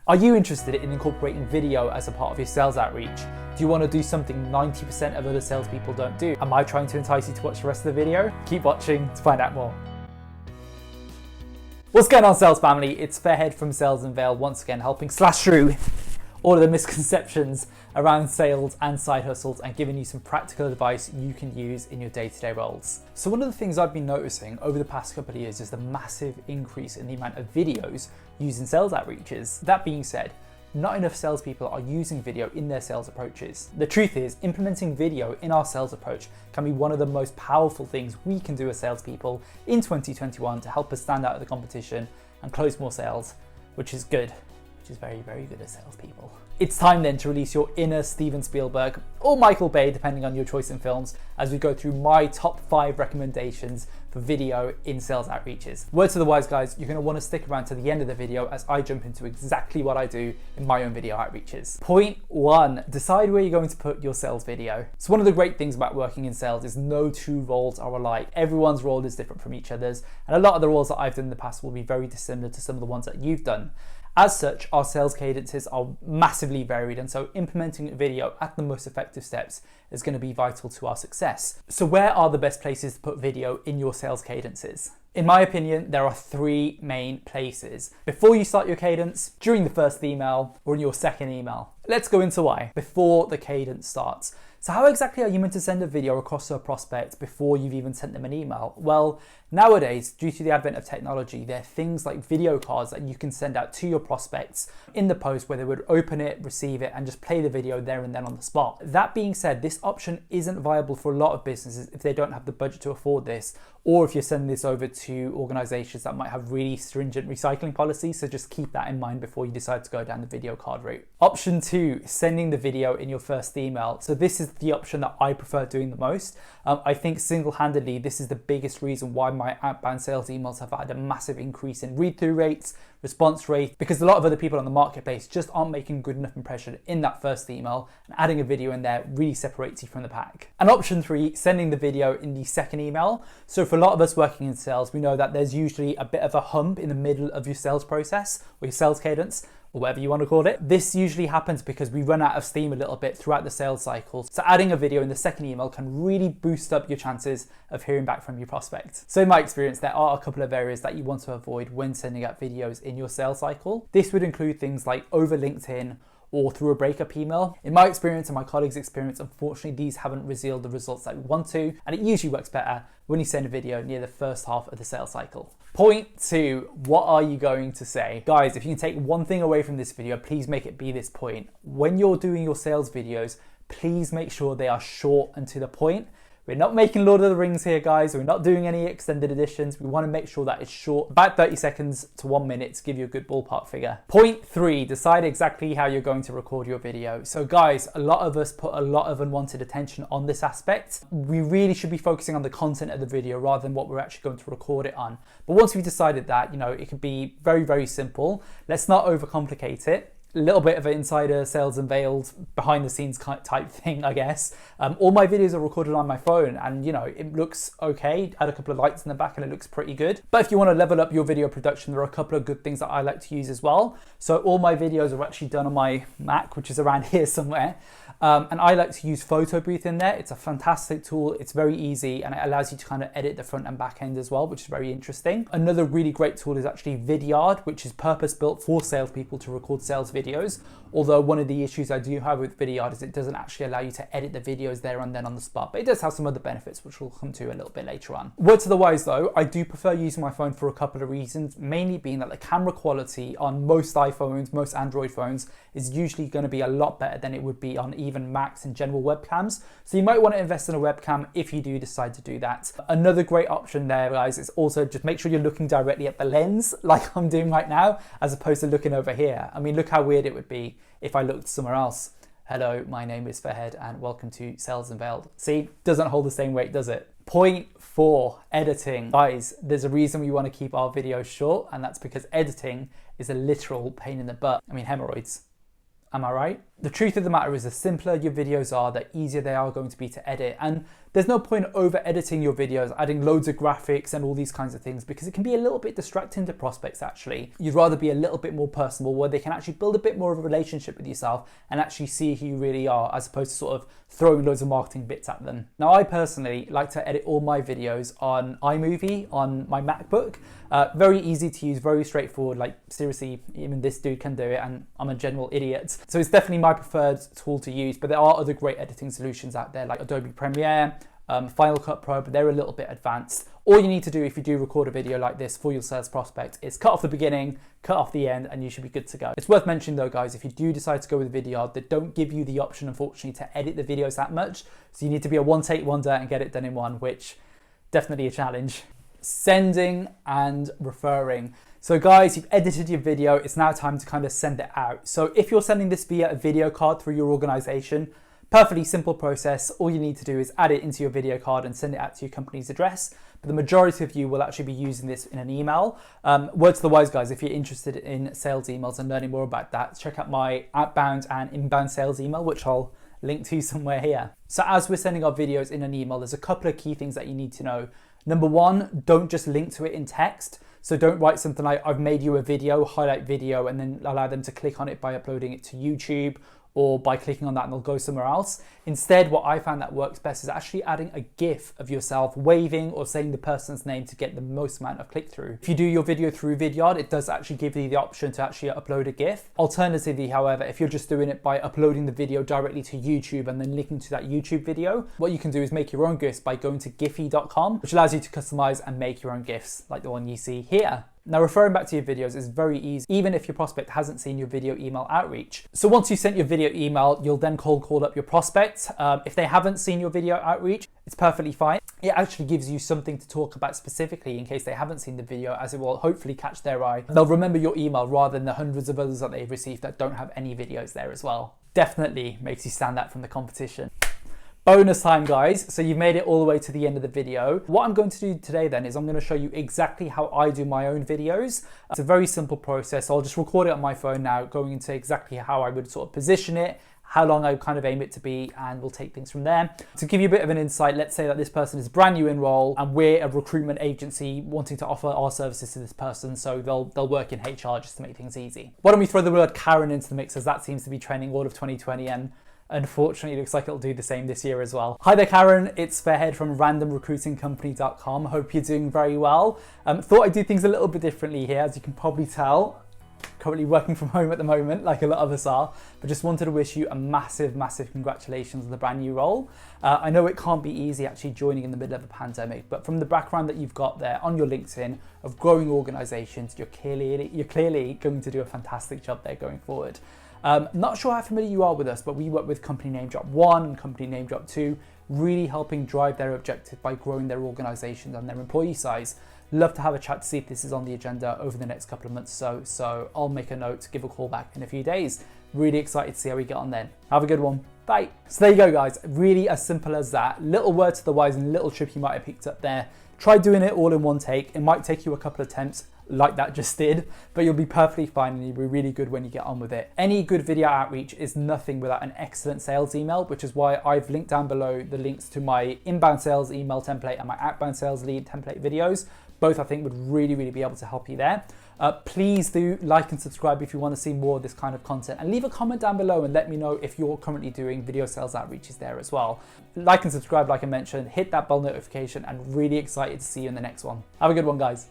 Are you interested in incorporating video as a part of your sales outreach? Do you want to do something 90% of other salespeople don't do? Am I trying to entice you to watch the rest of the video? Keep watching to find out more. What's going on, sales family? It's Fairhead from Sales Unveiled once again, helping slash through all of the misconceptions around sales and side hustles and giving you some practical advice you can use in your day-to-day roles. So one of the things I've been noticing over the past couple of years is the massive increase in the amount of videos used in sales outreaches. That being said, not enough salespeople are using video in their sales approaches. The truth is, implementing video in our sales approach can be one of the most powerful things we can do as salespeople in 2021 to help us stand out of the competition and close more sales, which is good. Which is very, very good as salespeople. It's time then to release your inner Steven Spielberg or Michael Bay, depending on your choice in films, as we go through my top 5 recommendations for video in sales outreaches. Word to the wise, guys, you're going to want to stick around to the end of the video as I jump into exactly what I do in my own video outreaches. Point 1, decide where you're going to put your sales video. So one of the great things about working in sales is no two roles are alike. Everyone's role is different from each other's, and a lot of the roles that I've done in the past will be very dissimilar to some of the ones that you've done. As such, our sales cadences are massively varied, and so implementing video at the most effective steps is going to be vital to our success. So where are the best places to put video in your sales cadences? In my opinion, there are 3 main places. Before you start your cadence, during the first email, or in your second email. Let's go into why. Before the cadence starts. So how exactly are you meant to send a video across to a prospect before you've even sent them an email? Well, nowadays, due to the advent of technology, there are things like video cards that you can send out to your prospects in the post where they would open it, receive it, and just play the video there and then on the spot. That being said, this option isn't viable for a lot of businesses if they don't have the budget to afford this, or if you're sending this over to organizations that might have really stringent recycling policies, so just keep that in mind before you decide to go down the video card route. Option 2, sending the video in your first email. So this is the option that I prefer doing the most. I think single-handedly, this is the biggest reason why my outbound sales emails have had a massive increase in read-through rates, response rate, because a lot of other people on the marketplace just aren't making good enough impression in that first email, and adding a video in there really separates you from the pack. And option 3, sending the video in the second email. So for a lot of us working in sales, we know that there's usually a bit of a hump in the middle of your sales process or your sales cadence, or whatever you want to call it. This usually happens because we run out of steam a little bit throughout the sales cycle. So adding a video in the second email can really boost up your chances of hearing back from your prospect. So in my experience, there are a couple of areas that you want to avoid when sending out videos in your sales cycle. This would include things like over LinkedIn or through a breakup email. In my experience and my colleagues' experience, unfortunately, these haven't revealed the results that we want to, and it usually works better when you send a video near the first half of the sales cycle. Point 2, what are you going to say? Guys, if you can take one thing away from this video, please make it be this point. When you're doing your sales videos, please make sure they are short and to the point. We're not making Lord of the Rings here, guys. We're not doing any extended editions. We want to make sure that it's short, about 30 seconds to 1 minute to give you a good ballpark figure. Point 3, decide exactly how you're going to record your video. So guys, a lot of us put a lot of unwanted attention on this aspect. We really should be focusing on the content of the video rather than what we're actually going to record it on. But once we've decided that, it can be very, very simple. Let's not overcomplicate it. A little bit of an insider Sales Unveiled behind the scenes type thing, I guess. All my videos are recorded on my phone, and it looks okay. Add a couple of lights in the back and it looks pretty good. But if you want to level up your video production, there are a couple of good things that I like to use as well. So all my videos are actually done on my Mac, which is around here somewhere. And I like to use Photo Booth in there. It's a fantastic tool. It's very easy, and it allows you to kind of edit the front and back end as well, which is very interesting. Another really great tool is actually Vidyard, which is purpose built for salespeople to record sales videos. Although one of the issues I do have with Vidyard is it doesn't actually allow you to edit the videos there and then on the spot, but it does have some other benefits, which we'll come to a little bit later on. Word to the wise though, I do prefer using my phone for a couple of reasons, mainly being that the camera quality on most iPhones, most Android phones is usually going to be a lot better than it would be on even Macs and general webcams. So you might want to invest in a webcam if you do decide to do that. Another great option there, guys, is also just make sure you're looking directly at the lens like I'm doing right now, as opposed to looking over here. I mean, look how weird it would be if I looked somewhere else. Hello, my name is Fairhead and welcome to Sales Unveiled. See, doesn't hold the same weight, does it? Point 4, editing. Guys, there's a reason we want to keep our videos short, and that's because editing is a literal pain in the butt. I mean, hemorrhoids. Am I right? The truth of the matter is the simpler your videos are, the easier they are going to be to edit. And there's no point over editing your videos, adding loads of graphics and all these kinds of things, because it can be a little bit distracting to prospects actually. You'd rather be a little bit more personal, where they can actually build a bit more of a relationship with yourself and actually see who you really are, as opposed to sort of throwing loads of marketing bits at them. Now, I personally like to edit all my videos on iMovie on my MacBook. Very easy to use, very straightforward. Like seriously, even this dude can do it, and I'm a general idiot. So it's definitely my preferred tool to use, but there are other great editing solutions out there like Adobe Premiere, Final Cut Pro, but they're a little bit advanced. All you need to do if you do record a video like this for your sales prospect is cut off the beginning, cut off the end, and you should be good to go. It's worth mentioning though, guys, if you do decide to go with Vidyard, they don't give you the option, unfortunately, to edit the videos that much. So you need to be a one take wonder and get it done in one, which definitely a challenge. Sending and referring. So guys, you've edited your video, it's now time to kind of send it out. So if you're sending this via a video card through your organization, perfectly simple process. All you need to do is add it into your video card and send it out to your company's address. But the majority of you will actually be using this in an email. Word to the wise, guys, if you're interested in sales emails and learning more about that, check out my outbound and inbound sales email, which I'll link to somewhere here. So as we're sending our videos in an email, there's a couple of key things that you need to know. Number one, don't just link to it in text. So don't write something like, I've made you a video, highlight video, and then allow them to click on it by uploading it to YouTube, or by clicking on that and they'll go somewhere else. Instead, what I found that works best is actually adding a GIF of yourself waving or saying the person's name to get the most amount of click through. If you do your video through Vidyard, it does actually give you the option to actually upload a GIF. Alternatively, however, if you're just doing it by uploading the video directly to YouTube and then linking to that YouTube video, what you can do is make your own GIFs by going to giphy.com, which allows you to customize and make your own GIFs like the one you see here. Now, referring back to your videos is very easy, even if your prospect hasn't seen your video email outreach. So once you've sent your video email, you'll then cold call up your prospect. If they haven't seen your video outreach, it's perfectly fine. It actually gives you something to talk about specifically in case they haven't seen the video, as it will hopefully catch their eye. They'll remember your email rather than the hundreds of others that they've received that don't have any videos there as well. Definitely makes you stand out from the competition. Bonus time, guys. So you've made it all the way to the end of the video. What I'm going to do today then is I'm going to show you exactly how I do my own videos. It's a very simple process. I'll just record it on my phone now, going into exactly how I would sort of position it, how long I kind of aim it to be, and we'll take things from there. To give you a bit of an insight, let's say that this person is brand new in role and we're a recruitment agency wanting to offer our services to this person, so they'll work in HR just to make things easy. Why don't we throw the word Karen into the mix, as that seems to be trending all of 2020, and unfortunately, it looks like it'll do the same this year as well. Hi there, Karen. It's Fairhead from randomrecruitingcompany.com. Hope you're doing very well. Thought I'd do things a little bit differently here, as you can probably tell. Currently working from home at the moment, like a lot of us are, but just wanted to wish you a massive, massive congratulations on the brand new role. I know it can't be easy actually joining in the middle of a pandemic, but from the background that you've got there on your LinkedIn of growing organizations, you're clearly going to do a fantastic job there going forward. Not sure how familiar you are with us, but we work with Company Name Drop 1 and Company Name Drop 2, really helping drive their objective by growing their organizations and their employee size. Love to have a chat to see if this is on the agenda over the next couple of months. So I'll make a note to give a call back in a few days. Really excited to see how we get on then. Have a good one. Bye. So there you go, guys. Really as simple as that. Little word to the wise and little trip you might have picked up there. Try doing it all in one take. It might take you a couple of attempts, like that just did, but you'll be perfectly fine and you'll be really good when you get on with it. Any good video outreach is nothing without an excellent sales email, which is why I've linked down below the links to my inbound sales email template and my outbound sales lead template videos. Both I think would really be able to help you there. Please do like and subscribe if you want to see more of this kind of content, and leave a comment down below and let me know if you're currently doing video sales outreaches there as well. Like and subscribe, like I mentioned, hit that bell notification, and really excited to see you in the next one. Have a good one, guys.